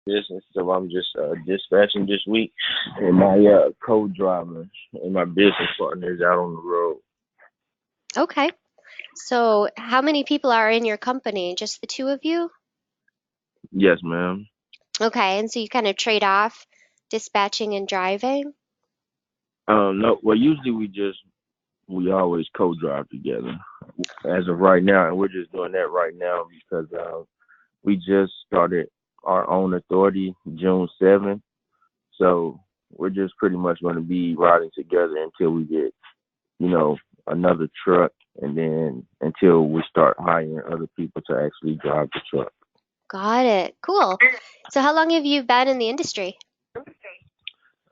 business, so I'm just dispatching this week, and my co-driver and my business partner is out on the road. Okay. So how many people are in your company? Just the two of you? Yes, ma'am. Okay. And so you kind of trade off dispatching and driving? No, well, usually we always co-drive together. As of right now, and we're just doing that right now because we just started our own authority June 7th. So we're just pretty much going to be riding together until we get, you know, another truck, and then until we start hiring other people to actually drive the truck. Got it. Cool. So how long have you been in the industry?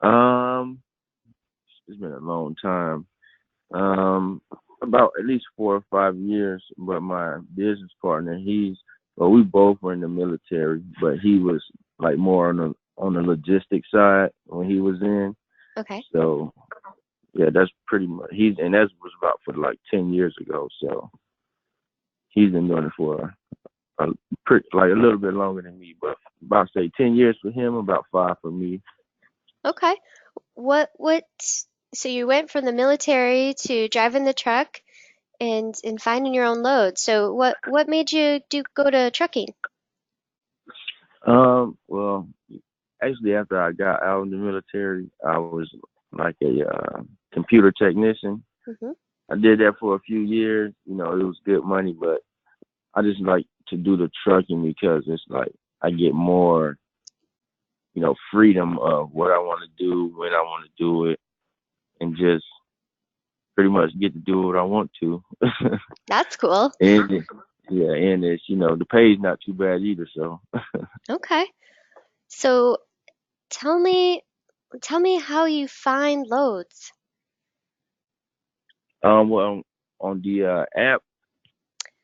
Um, it's been a long time. Um, about at least 4 or 5 years. But my business partner, well, we both were in the military, but he was like more on the logistics side when he was in. Okay. So yeah, that's pretty much and that was about for like 10 years ago. So he's been doing it for like a little bit longer than me, but about say 10 years for him, about 5 for me. Okay. What so you went from the military to driving the truck and finding your own load. So what made you go to trucking? Well, actually, after I got out of the military, I was like a computer technician. Hmm. I did that for a few years. You know, it was good money, but I just like to do the trucking because it's like I get more, freedom of what I want to do, when I want to do it, and just pretty much get to do what I want to. That's cool. and yeah, and it's the pay's not too bad either. So, Okay. So tell me tell me how you find loads. well, on the app,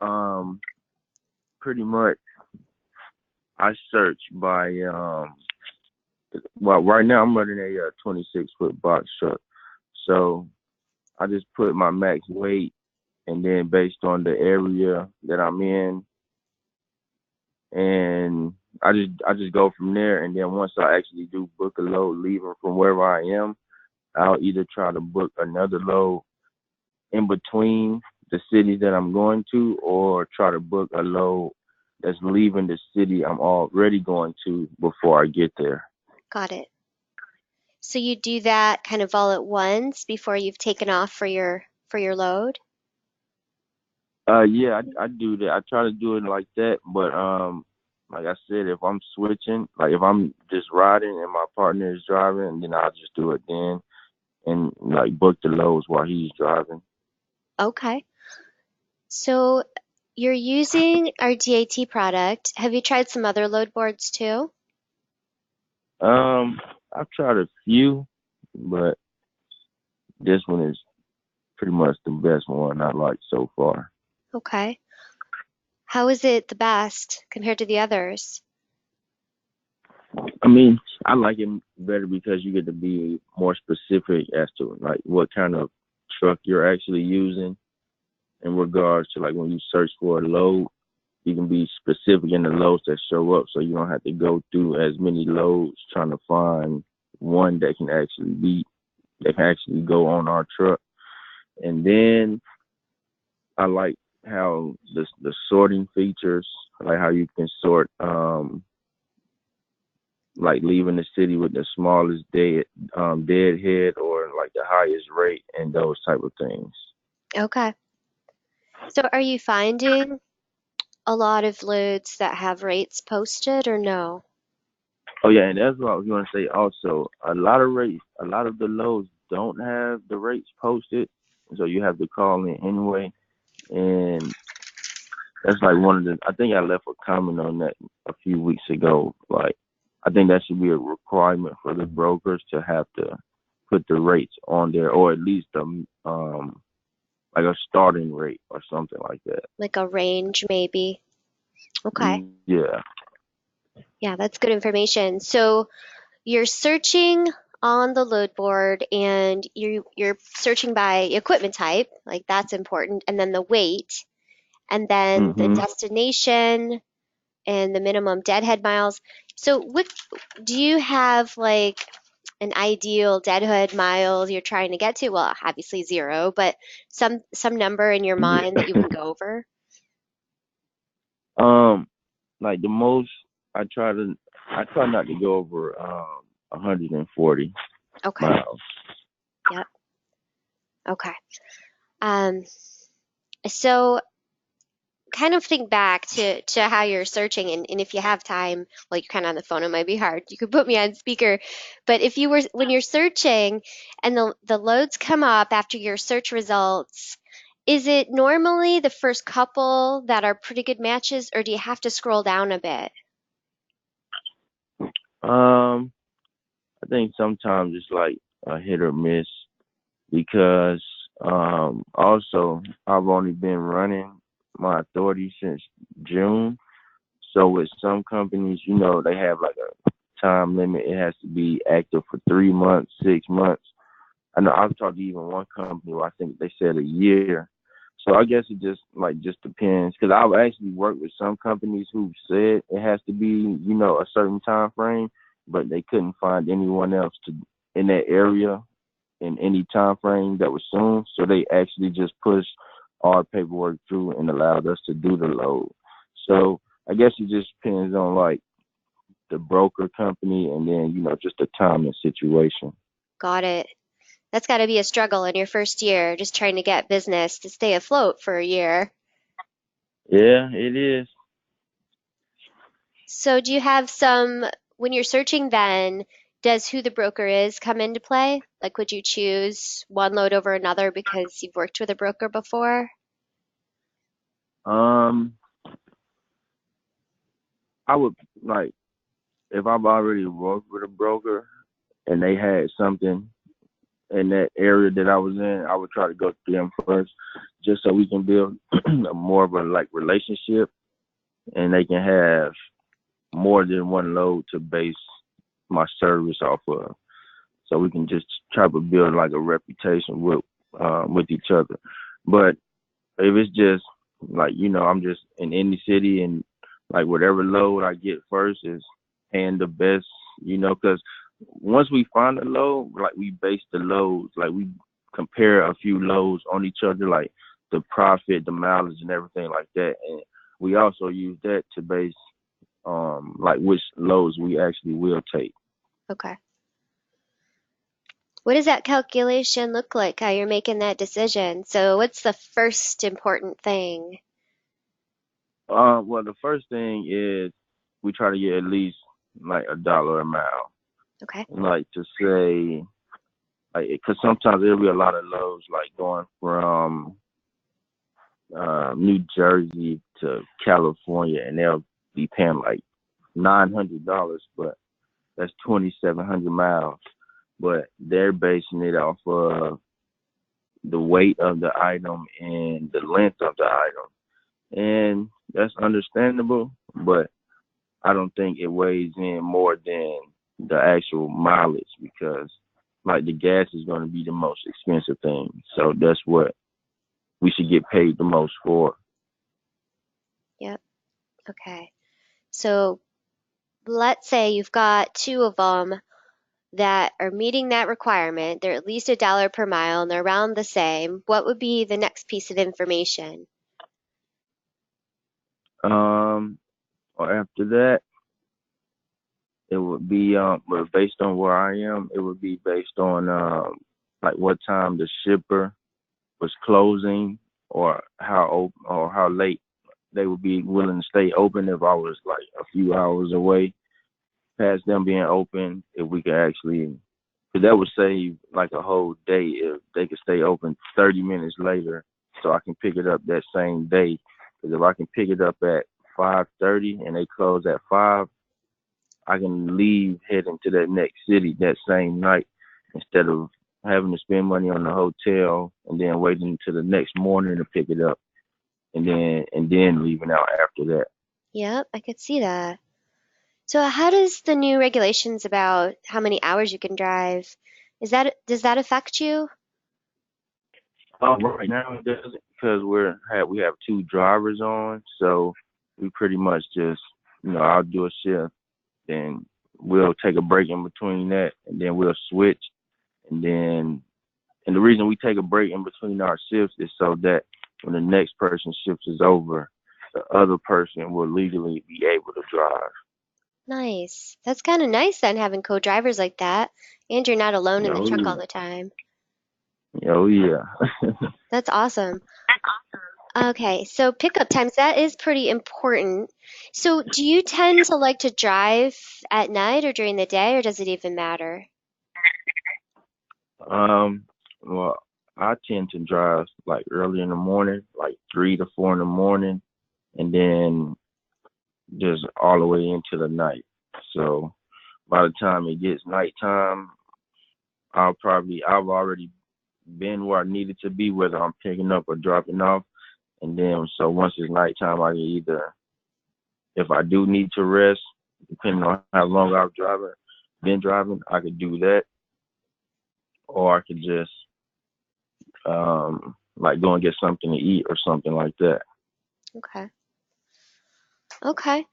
um, pretty much I search by well, right now I'm running a 26-foot box truck, so I just put my max weight, and then based on the area that I'm in, and I just go from there. And then once I actually do book a load leaving from wherever I am, I'll either try to book another load in between the city that I'm going to, or try to book a load that's leaving the city I'm already going to before I get there. Got it. So you do that kind of all at once before you've taken off for your load? Yeah, I do that. I try to do it like that, but like I said, if I'm switching, like if I'm just riding and my partner is driving, then I'll just do it then, and like book the loads while he's driving. Okay. So you're using our DAT product. Have you tried some other load boards too? Um, I've tried a few, but this one is pretty much the best one I like so far. Okay. How is it the best compared to the others? I mean, I like it better because you get to be more specific as to like what kind of truck you're actually using in regards to like when you search for a load, you can be specific in the loads that show up, so you don't have to go through as many loads trying to find one that can actually go on our truck. And then I like how the sorting features, like how you can sort, like leaving the city with the smallest deadhead, or like the highest rate, and those type of things. Okay. So are you finding a lot of loads that have rates posted or no? Oh yeah, and that's what I was going to say. Also, a lot of the loads don't have the rates posted, so you have to call in anyway. And that's like one of the. I think I left a comment on that a few weeks ago. Like, I think that should be a requirement for the brokers to have to put the rates on there, or at least like a starting rate or something like that. Like a range maybe? Okay. Yeah. Yeah, that's good information. So you're searching on the load board and you're searching by equipment type, like that's important, and then the weight, and then the Mhm. destination, and the minimum deadhead miles. So what do you have like an ideal deadhead miles you're trying to get to? Well, obviously 0, but some number in your Yeah. mind that you wouldn't go over? Like the most I try to I try not to go over 140 Okay. miles. Yep. Okay. Um, so kind of think back to how you're searching, and if you have time, well, you're kind of on the phone, it might be hard. You could put me on speaker, but if you were when you're searching and the loads come up after your search results, is it normally the first couple that are pretty good matches, or do you have to scroll down a bit? Um, I think sometimes it's like a hit or miss because also I've only been running my authority since June. So with some companies, they have like a time limit. It has to be active for 3 months, 6 months. I know I've talked to even one company where I think they said a year. So I guess it just depends because I've actually worked with some companies who said it has to be a certain time frame, but they couldn't find anyone else to in that area in any time frame that was soon. So they actually just pushed our paperwork through and allowed us to do the load. So I guess it just depends on like the broker company and then just the time and situation. Got it. That's got to be a struggle in your first year, just trying to get business to stay afloat for a year. Yeah, it is. So do you have when you're searching then, does who the broker is come into play? Like, would you choose one load over another because you've worked with a broker before? Um, I would like if I've already worked with a broker and they had something in that area that I was in, I would try to go to them first, just so we can build a more of a like relationship, and they can have more than one load to base my service off of, so we can just try to build like a reputation with each other. But if it's just like I'm just in any city and like whatever load I get first is paying the best, because once we find a load, like we base the loads, like we compare a few loads on each other, like the profit, the mileage, and everything like that, and we also use that to base like which loads we actually will take. Okay. What does that calculation look like, how you're making that decision? So what's the first important thing? Well, the first thing is we try to get at least like $1 a mile. Okay. Like to say, like, because sometimes there'll be a lot of loads like going from New Jersey to California, and they'll be paying like $900, but that's 2,700 miles. But they're basing it off of the weight of the item and the length of the item, and that's understandable. But I don't think it weighs in more than the actual mileage because like the gas is going to be the most expensive thing. So that's what we should get paid the most for. Yep. Okay. So let's say you've got two of them that are meeting that requirement. They're at least $1 per mile and they're around the same. What would be the next piece of information? Or after that, it would be but based on where I am, it would be based on like what time the shipper was closing or how late they would be willing to stay open if I was like a few hours away past them being open, if we could actually, because that would save like a whole day if they could stay open 30 minutes later, so I can pick it up that same day. Because if I can pick it up at 5:30 and they close at 5, I can leave heading to that next city that same night instead of having to spend money on the hotel and then waiting until the next morning to pick it up and then leaving out after that. Yep, I could see that. So how does the new regulations about how many hours you can drive, does that affect you? Right now it doesn't because we have two drivers on, so we pretty much just I'll do a shift, then we'll take a break in between that, and then we'll switch, and then and the reason we take a break in between our shifts is so that when the next person's shift is over, the other person will legally be able to drive. Nice. That's kind of nice then having co-drivers like that, and you're not alone in the Oh truck all yeah. the time. Oh yeah. That's awesome. Okay, so pickup times, that is pretty important. So do you tend to like to drive at night or during the day, or does it even matter? um, well, I tend to drive like early in the morning, like 3 to 4 in the morning, and then just all the way into the night. So by the time it gets nighttime, I've already been where I needed to be, whether I'm picking up or dropping off. And then so once it's nighttime, I can either, if I do need to rest, depending on how long been driving, I could do that, or I could just like go and get something to eat or something like that. Okay. Okay.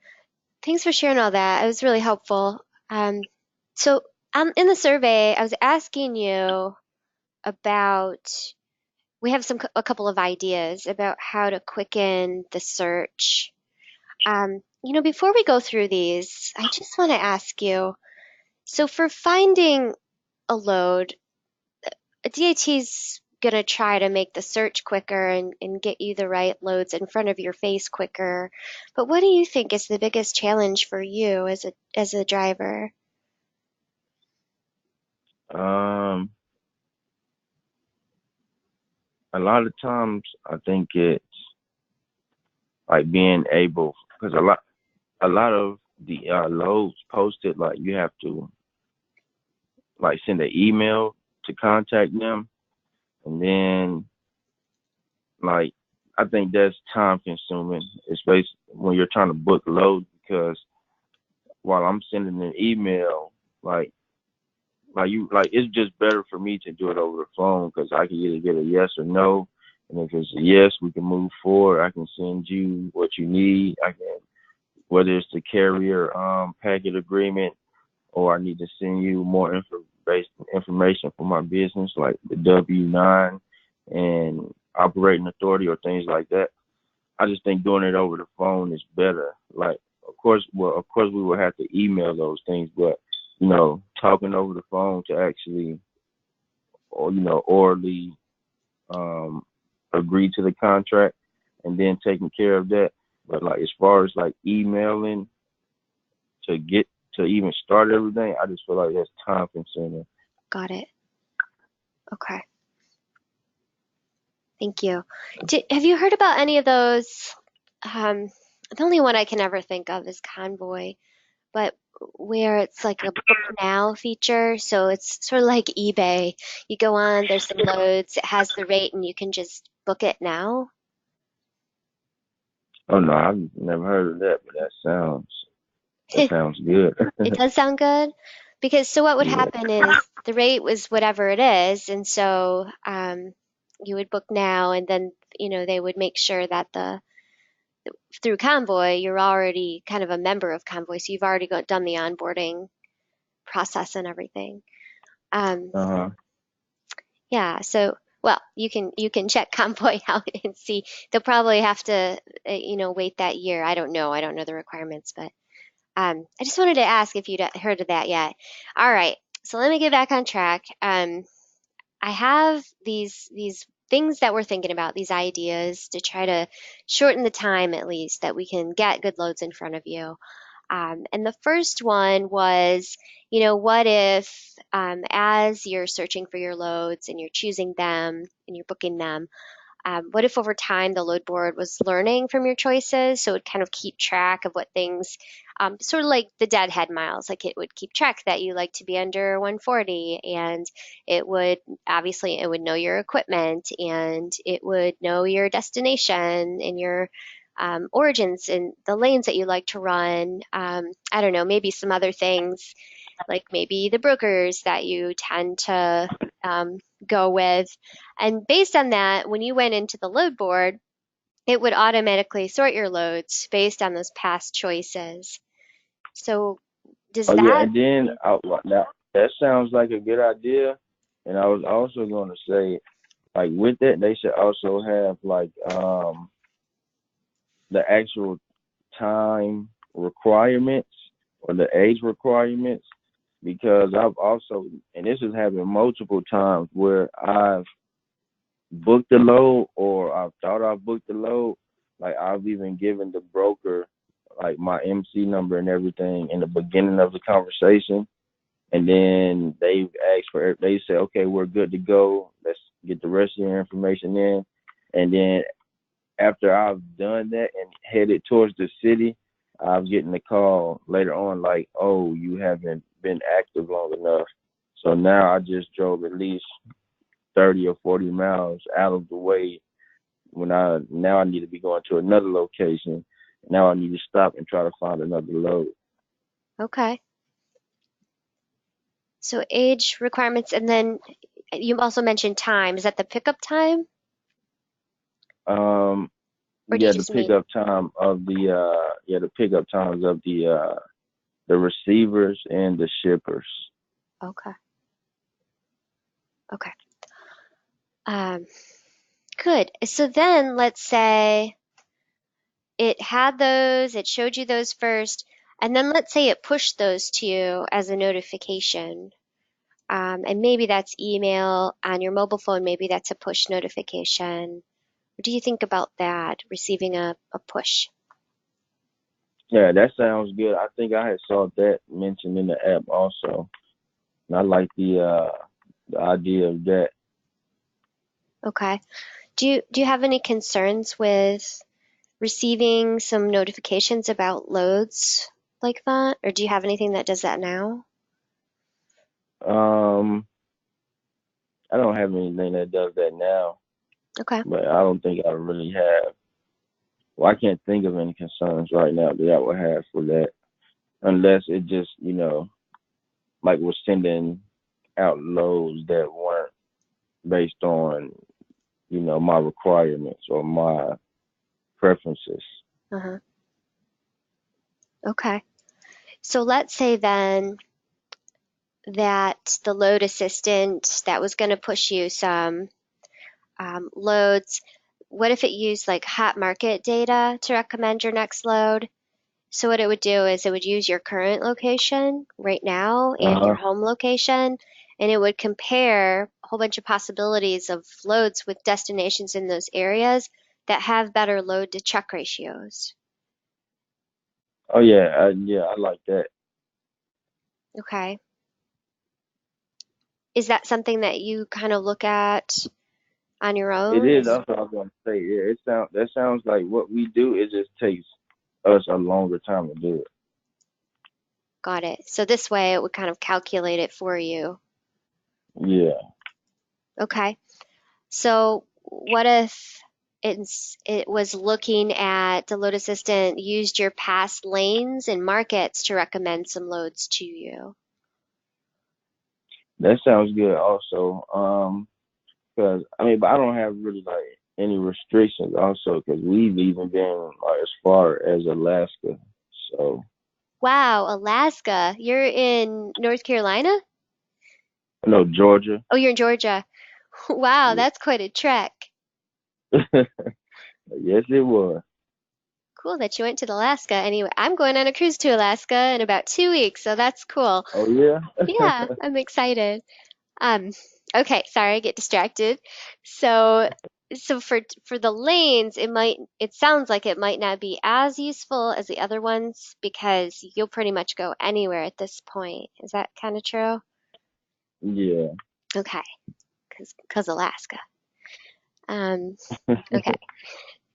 Thanks for sharing all that. It was really helpful. Um, so in the survey, I was asking you about, we have a couple of ideas about how to quicken the search. Before we go through these, I just want to ask you, so for finding a load, a DAT's gonna try to make the search quicker and get you the right loads in front of your face quicker. But what do you think is the biggest challenge for you as a driver? Um, a lot of times I think it's like being able, because a lot of the loads posted, like you have to like send an email to contact them, and then like I think that's time consuming, especially when you're trying to book loads, because while I'm sending an email, like it's just better for me to do it over the phone because I can either get a yes or no, and if it's a yes, we can move forward. I can send you what you need. I can, whether it's the carrier packet agreement, or I need to send you more information for my business, like the W-9 and operating authority or things like that. I just think doing it over the phone is better. Like, of course, we would have to email those things, but talking over the phone to actually, or orally um, agree to the contract, and then taking care of that. But like as far as like emailing to get to even start everything, I just feel like that's time consuming. Got it. Okay. Thank you. Have you heard about any of those? Um, the only one I can ever think of is Convoy, but where it's like a book now feature. So it's sort of like eBay. You go on, there's some loads, it has the rate, and you can just book it now. Oh no, I've never heard of that, but that sounds good. It does sound good because so what would Yeah. happen is the rate was whatever it is, and so you would book now, and then they would make sure that the through Convoy you're already kind of a member of Convoy, so you've already done the onboarding process and everything. Um, Uh-huh. yeah, so well you can check Convoy out and see. They'll probably have to wait that year. I don't know the requirements, but I just wanted to ask if you'd heard of that yet. All right, so let me get back on track. I have these things that we're thinking about, these ideas to try to shorten the time at least that we can get good loads in front of you. And the first one was, what if as you're searching for your loads and you're choosing them and you're booking them, what if over time the load board was learning from your choices? So it would kind of keep track of what things, sort of like the deadhead miles, like it would keep track that you like to be under 140, and it would know your equipment, and it would know your destination and your origins and the lanes that you like to run. I don't know, maybe some other things like maybe the brokers that you tend to go with. And based on that, when you went into the load board, it would automatically sort your loads based on those past choices. So does Oh yeah, that, and then now that sounds like a good idea. And I was also going to say, like with that, they should also have like the actual time requirements or the age requirements, because I've also, and this has happened multiple times where I've booked the load or I've thought I've booked the load. Like I've even given the broker like my MC number and everything in the beginning of the conversation. And then they've asked for, they say, okay, we're good to go. Let's get the rest of your information in. And then after I've done that and headed towards the city, I'm getting a call later on like, oh, you haven't been active long enough. So now I just drove at least 30 or 40 miles out of the way when I need to be going to another location. Now I need to stop and try to find another load. okay. So age requirements, and then you also mentioned time. Is that the pickup time, Um, or do you yeah, just mean? the pickup times of the receivers and the shippers. Okay, okay. Um, Good. So then let's say it had those, it showed you those first, and then let's say it pushed those to you as a notification. And maybe that's email on your mobile phone, maybe that's a push notification. What do you think about that, receiving a push? Yeah, that sounds good. I think I had saw that mentioned in the app also, and I like the idea of that. Okay. Do you have any concerns with receiving some notifications about loads like that? Or do you have anything that does that now? Um, I don't have anything that does that now, Okay. but I don't think I really have. Well, I can't think of any concerns right now that I would have for that, unless it just, like was sending out loads that weren't based on, my requirements or my preferences. Uh-huh. Okay. So let's say then that the load assistant that was going to push you some loads, what if it used like hot market data to recommend your next load? So what it would do is it would use your current location right now and your Uh-huh. home location, and it would compare a whole bunch of possibilities of loads with destinations in those areas that have better load to truck ratios. Oh yeah, I like that. Okay. Is that something that you kind of look at on your It own? is. That's what I was gonna say. Yeah, that sounds like what we do. It just takes us a longer time to do it. Got it. So this way it would kind of calculate it for you. Yeah. Okay. So what if it was looking at the load assistant used your past lanes and markets to recommend some loads to you? That sounds good also. Cause I mean, but I don't have really like any restrictions also, cause we've even been like as far as Alaska. So Wow, Alaska. You're in North Carolina? no, Georgia. Oh, you're in Georgia. Wow, Yeah. that's quite a trek. Yes, it was. Cool that you went to Alaska. Anyway, I'm going on a cruise to Alaska in about 2 weeks, so that's cool. Oh yeah. Yeah, I'm excited. Um, okay, sorry, I get distracted. So, so for the lanes, it sounds like it might not be as useful as the other ones because you'll pretty much go anywhere at this point. Is that kind of true? Yeah. Okay, because Alaska. Okay.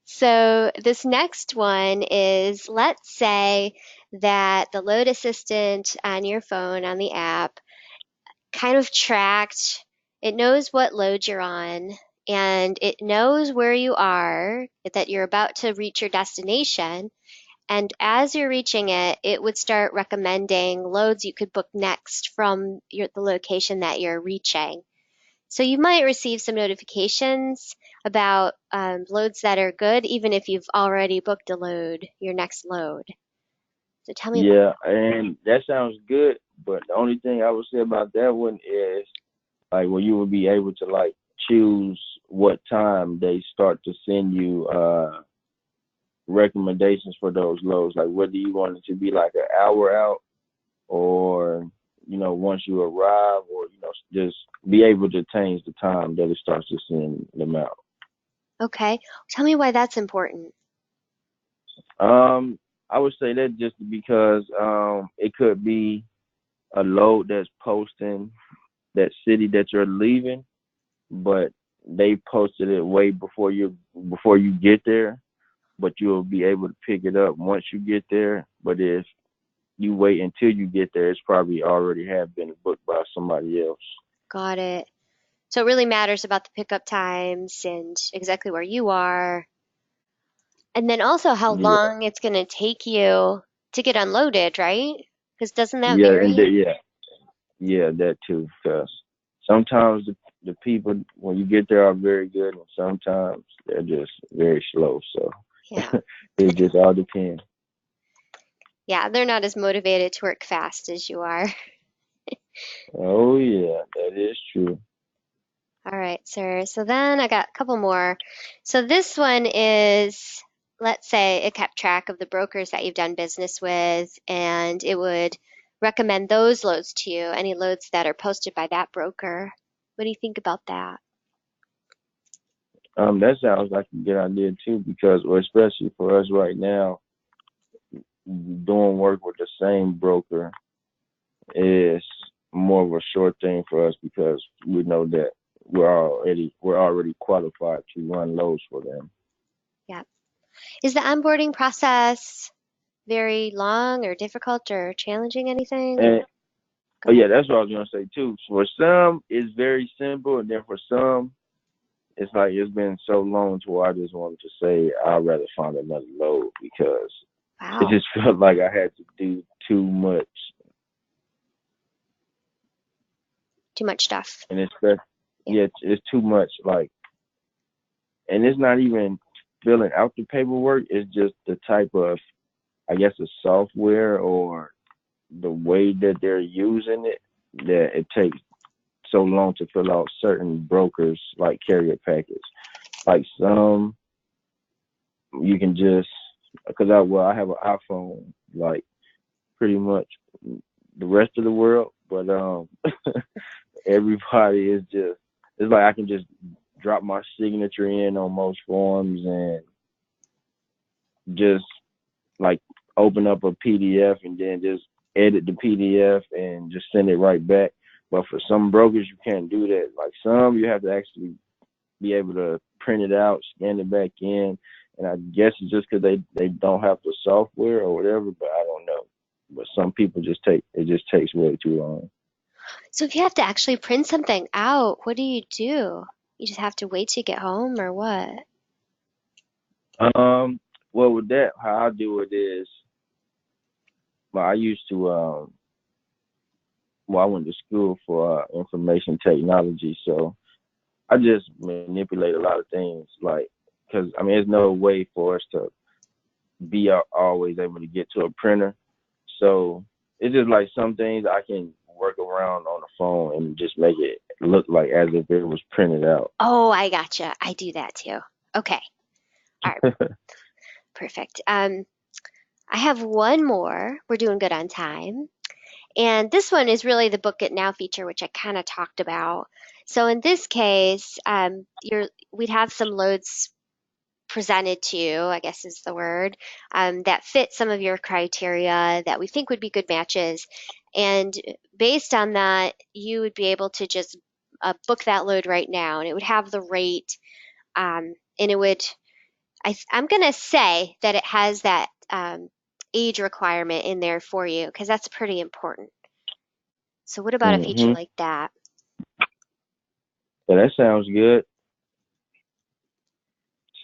So this next one is, let's say that the load assistant on your phone on the app kind of tracked. It knows what load you're on and it knows where you are, that you're about to reach your destination. And as you're reaching it, it would start recommending loads you could book next from the location that you're reaching. So you might receive some notifications about loads that are good, even if you've already booked a load, your next load. So tell me about Yeah, and that sounds good. But the only thing I would say about that one is like when you would be able to like choose what time they start to send you recommendations for those loads. Like whether you want it to be like an hour out or once you arrive, or just be able to change the time that it starts to send them out. that. Okay. Tell me why that's important. I would say that just because it could be a load that's posting that city that you're leaving, but they posted it way before you get there, but you'll be able to pick it up once you get there. But if you wait until you get there, it's probably already have been booked by somebody else. Got it. So it really matters about the pickup times and exactly where you are. And then also how Yeah, long it's going to take you to get unloaded, right? Because doesn't that yeah, and vary? yeah, that too. Because sometimes the people when you get there are very good, and sometimes they're just very slow. So Yeah. it just all depends. Yeah, they're not as motivated to work fast as you are. Oh yeah, that is true. All right, sir. So then I got a couple more. So this one is, let's say it kept track of the brokers that you've done business with, and it would recommend those loads to you, any loads that are posted by that broker. What do you think about that? That sounds like a good idea too, because, or especially for us right now, doing work with the same broker is more of a short thing for us because we know that we're already qualified to run loads for them. Yeah. Is the onboarding process very long or difficult or challenging anything? And Go oh ahead. yeah, that's what I was gonna say too. For some, it's very simple, and then for some, it's like it's been so long to where I just wanted to say I'd rather find another load because it Wow. just felt like I had to do too much, Too much stuff. and Yeah. it's too much. Like, and it's not even filling out the paperwork. It's just the type of, I guess, the software or the way that they're using it that it takes so long to fill out certain brokers like carrier package. Like some you can just because I have an iPhone like pretty much the rest of the world, but everybody is just it's like I can just drop my signature in on most forms and just like open up a PDF and then just edit the PDF and just send it right back. But for some brokers, you can't do that. Like some, you have to actually be able to print it out, scan it back in. And I guess it's just because they don't have the software or whatever, but I don't know. But some people it just takes way too long. So if you have to actually print something out, what do? You just have to wait to get home or what? Um, well, with that, how I do it is, well, I used to I went to school for information technology, so I just manipulate a lot of things, like, because I mean, there's no way for us to be always able to get to a printer. So it's just like some things I can work around on the phone and just make it look like as if it was printed out. Oh, I gotcha. I do that too. Okay. All right. Perfect. I have one more. We're doing good on time. And this one is really the Book It Now feature, which I kind of talked about. So in this case, we'd have some loads presented to you, I guess is the word, that fit some of your criteria that we think would be good matches. And based on that, you would be able to just book that load right now, and it would have the rate, and it would, I'm going to say that it has that age requirement in there for you because that's pretty important. So what about a feature Hmm. like that? So that sounds good.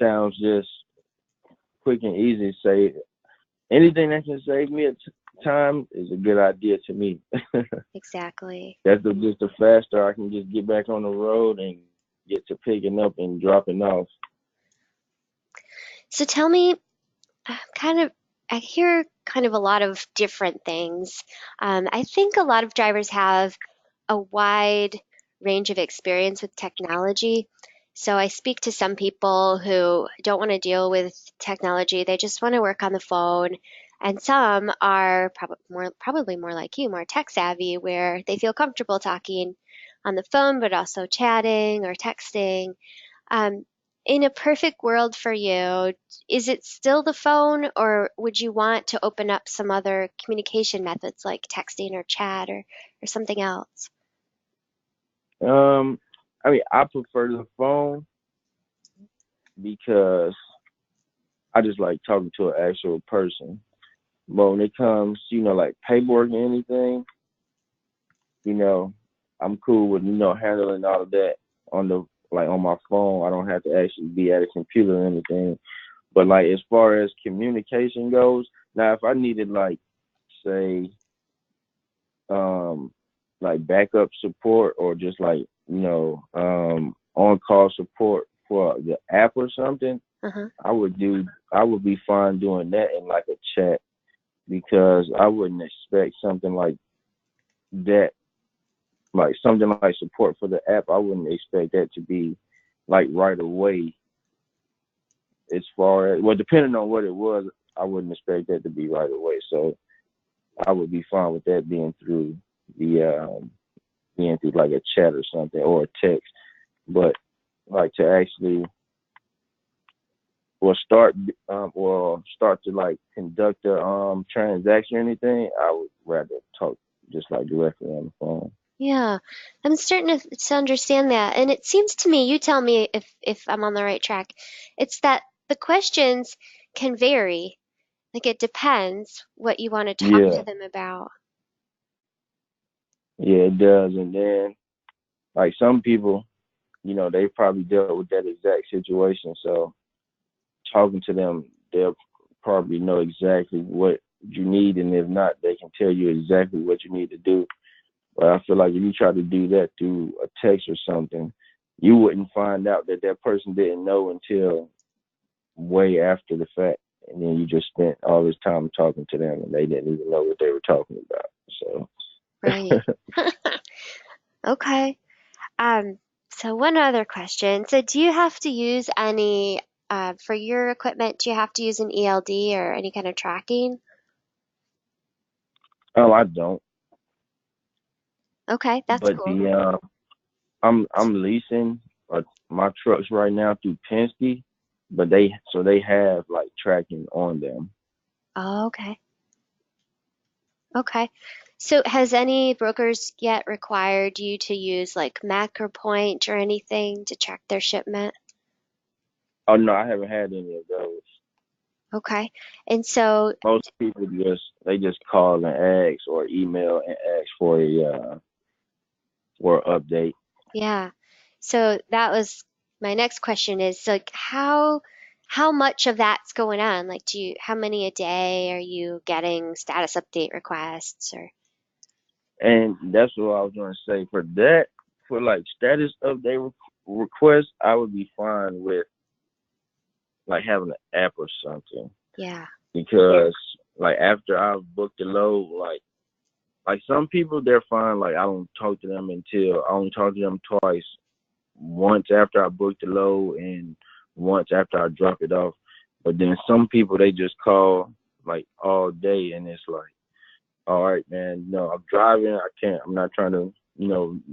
Sounds just quick and easy. Say anything that can save me time is a good idea to me. Exactly. Just the faster I can just get back on the road and get to picking up and dropping off. So tell me, kind of, I hear kind of a lot of different things. I think a lot of drivers have a wide range of experience with technology. So I speak to some people who don't want to deal with technology. They just want to work on the phone. And some are probably more like you, more tech savvy, where they feel comfortable talking on the phone, but also chatting or texting. Um, in a perfect world for you, is it still the phone, or would you want to open up some other communication methods like texting or chat or something else? I mean, I prefer the phone because I just like talking to an actual person. But when it comes, like paperwork and anything, you know, I'm cool with, handling all of that on my phone. I don't have to actually be at a computer or anything. But like as far as communication goes, now if I needed like say like backup support or just like, on call support for the app or something, Uh-huh. I would be fine doing that in like a chat because I wouldn't expect something like that, like something like support for the app. I wouldn't expect that to be like right away. As far as, well, depending on what it was, I wouldn't expect that to be right away. So I would be fine with that being through like a chat or something or a text. But like to actually start to like conduct a transaction or anything, I would rather talk just like directly on the phone. Yeah, I'm starting to understand that. And it seems to me, you tell me if I'm on the right track, it's that the questions can vary. Like it depends what you want to talk to Yeah, them about. yeah, it does. And then like some people, they probably dealt with that exact situation. So talking to them, they'll probably know exactly what you need, and if not, they can tell you exactly what you need to do. But I feel like if you try to do that through a text or something, you wouldn't find out that that person didn't know until way after the fact. And then you just spent all this time talking to them and they didn't even know what they were talking about. So, Right. Okay. Um, so one other question. So do you have to use any, for your equipment, do you have to use an ELD or any kind of tracking? I don't. Okay, that's But cool. I'm leasing my trucks right now through Penske, but they have like tracking on them. Oh, okay. Okay. So has any brokers yet required you to use like Mac or Point or anything to track their shipment? Oh no, I haven't had any of those. Okay. And so, Most people just call and ask or email and ask for an update. yeah. So that was my next question is like how much of that's going on? Like how many a day are you getting status update requests or And that's what I was going to say. For that, for like status update requests, I would be fine with like having an app or something yeah. because like after I've booked the load, like some people they're fine. Like I only talk to them twice. Once after I book the load and once after I drop it off. But then some people they just call like all day and it's like, all right, man, I'm driving. I'm not trying to,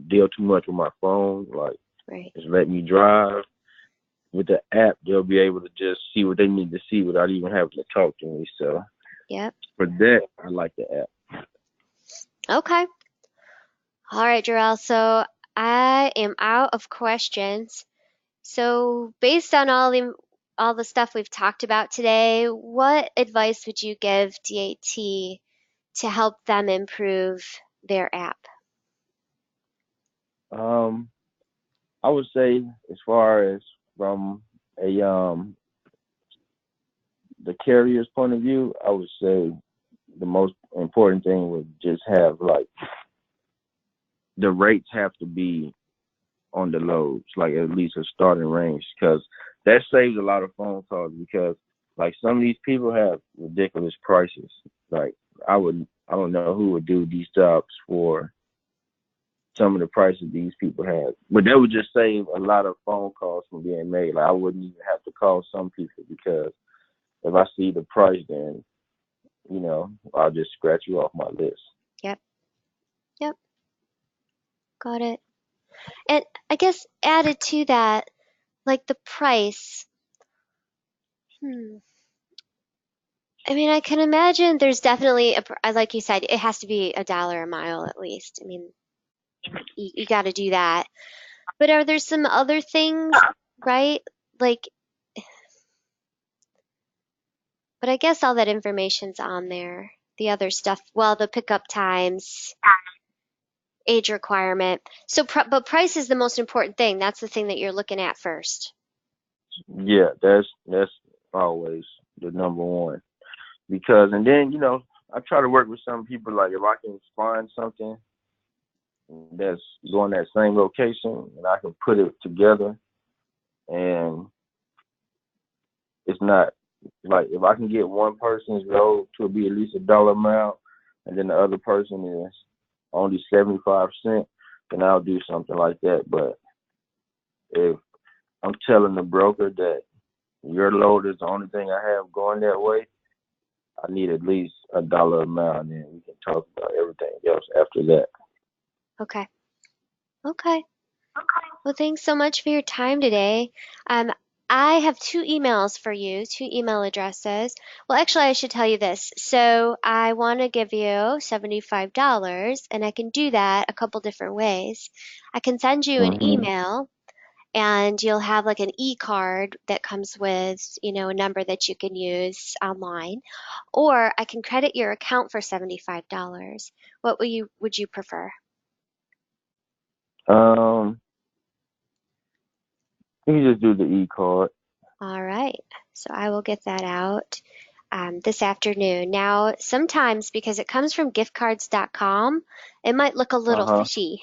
deal too much with my phone. Like, Right. just let me drive. With the app, they'll be able to just see what they need to see without even having to talk to me. So Yep. for that, I like the app. Okay. All right, Jerrell. So I am out of questions. So based on all the stuff we've talked about today, what advice would you give DAT to help them improve their app? Um, I would say as far as from a the carrier's point of view, I would say the most important thing would just have like the rates have to be on the loads, like at least a starting range, because that saves a lot of phone calls. Because like some of these people have ridiculous prices. Like I don't know who would do these jobs for some of the prices these people have, but that would just save a lot of phone calls from being made. Like I wouldn't even have to call some people because if I see the price, then I'll just scratch you off my list. Yep. Yep. Got it. And I guess added to that, like the price. Hmm. I mean, I can imagine there's definitely like you said, it has to be $1 a mile at least. I mean, you got to do that. But are there some other things, right? Like, but I guess all that information's on there. The other stuff, well, the pickup times, age requirement. So, but price is the most important thing. That's the thing that you're looking at first. Yeah, that's always the number one. Because and then I try to work with some people. Like if I can find something that's going that same location and I can put it together, and it's not like if I can get one person's load to be at least $1 a mile, and then the other person is only 75 cents, then I'll do something like that. But if I'm telling the broker that your load is the only thing I have going that way, I need at least $1 a mile, and then we can talk about everything else after that. Okay. Okay. Well, thanks so much for your time today. Um, I have two emails for you, two email addresses. Well, actually, I should tell you this. So I want to give you $75, and I can do that a couple different ways. I can send you an Mhm. email, and you'll have like an e-card that comes with, a number that you can use online, or I can credit your account for $75. What would you prefer? Um, you can just do the e-card. All right. So I will get that out this afternoon. Now, sometimes because it comes from giftcards.com, it might look a little Uh fishy,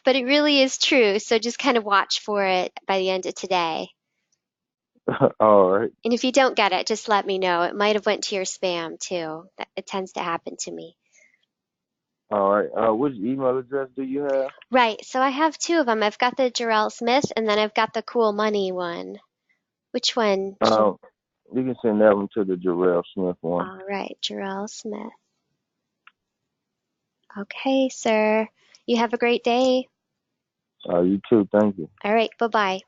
but it really is true. So just kind of watch for it by the end of today. huh. All right. And if you don't get it, just let me know. It might have went to your spam too. It tends to happen to me. All right. Which email address do you have? Right. So I have two of them. I've got the Jerrell Smith and then I've got the Cool Money one. Which one? Um, you can send that one to the Jerrell Smith one. All right, Jerrell Smith. Okay, sir. You have a great day. You too. Thank you. All right, bye-bye.